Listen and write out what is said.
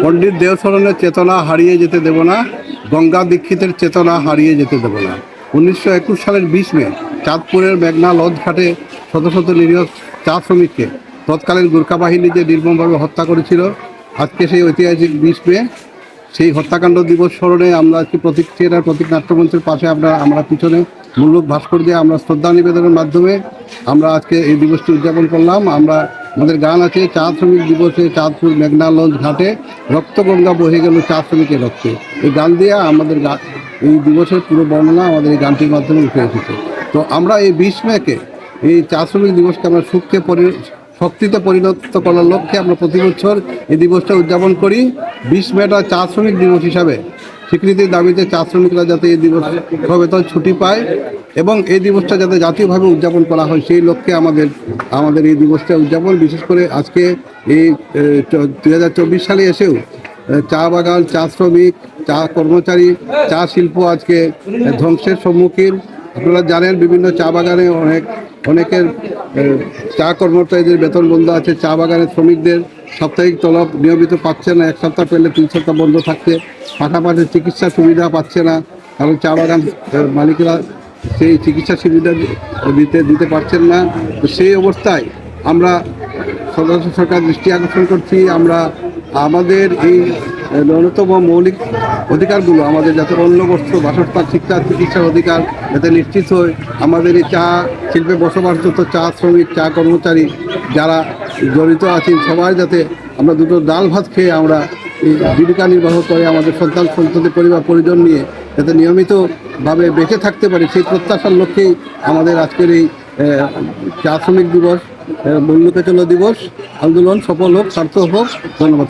পণ্ডিত দেওসরণের চেতনা হারিয়ে যেতে দেব না, গঙ্গা দীক্ষিতের চেতনা হারিয়ে যেতে দেব না। 1921 সালের 20 মে চাঁদপুরের মেঘনা লঞ্চ ঘাটে শত শত নিরীহ চা শ্রমিককে তৎকালীন গোর্খা বাহিনী যে নির্মমভাবে হত্যা করেছিল, আজকে সেই ঐতিহাসিক 20 মে সেই হত্যাকাণ্ড দিবস স্মরণে আমরা আজকে প্রতীক থিয়েটার প্রতীক নাট্যমঞ্চের পাশে আমরা পিছনে মূল্যক ভাস্কর দিয়ে আমরা শ্রদ্ধা নিবেদনের মাধ্যমে আমরা আজকে এই দিবসটি উদযাপন করলাম। আমাদের গান আছে, চা শ্রমিক দিবসে চাঁদপুর মেঘনা লঞ্চ ঘাটে রক্তগঙ্গা বহে গেল চা শ্রমিকের রক্তে। এই গান দিয়ে আমাদের এই দিবসের পুরো বর্ণনা আমাদের এই গানটির মাধ্যমে উঠে এসেছে। তো আমরা এই 20 মেকে এই চা শ্রমিক দিবসকে আমরা শক্তিতে পরিণত করার লক্ষ্যে আমরা প্রতি বছর এই দিবসটা উদযাপন করি। 20 মেটা চা শ্রমিক দিবস হিসাবে স্বীকৃতির দাবিতে চা শ্রমিকরা যাতে এই দিবস সবেতন ছুটি পায় এবং এই দিবসটা যাতে জাতীয়ভাবে উদযাপন করা হয় সেই লক্ষ্যে আমাদের এই দিবসটা উদযাপন। বিশেষ করে আজকে এই 2024 সালে এসেও চা বাগান, চা শ্রমিক, চা কর্মচারী, চা শিল্প আজকে ধ্বংসের সম্মুখীন। আপনারা জানেন বিভিন্ন চা বাগানে অনেকের চা কর্মচারীদের বেতন বন্ধ আছে, চা বাগানের শ্রমিকদের সাপ্তাহিক তলব নিয়মিত পাচ্ছে না, 1 সপ্তাহ পেলে 3 সপ্তাহ বন্ধ থাকছে, পাশাপাশি চিকিৎসা সুবিধা পাচ্ছে না, কারণ চা বাগান মালিকরা সেই চিকিৎসা সুবিধা দিতে পারছেন না। তো সেই অবস্থায় আমরা সরকার দৃষ্টি আকর্ষণ করছি, আমরা আমাদের এই ন্যূনতম মৌলিক অধিকারগুলো আমাদের যাতে অন্ন, বস্ত্র, বাসস্থান, শিক্ষা, চিকিৎসার অধিকার যাতে নিশ্চিত হয়, আমাদের এই চা শিল্পে বসবাসরত চা শ্রমিক, চা কর্মচারী যারা জড়িত আছেন সবাই যাতে আমরা দুটো ডাল ভাত খেয়ে আমরা এই জীবিকা নির্বাহ করে আমাদের সন্ততি পরিবার পরিজন নিয়ে যাতে নিয়মিতভাবে বেঁচে থাকতে পারি, সেই প্রত্যাশার লক্ষ্যেই আমাদের আজকের এই চা শ্রমিক দিবস, মূল্যকে চলো দিবস আন্দোলন সফল হোক, সার্থক হোক। ধন্যবাদ।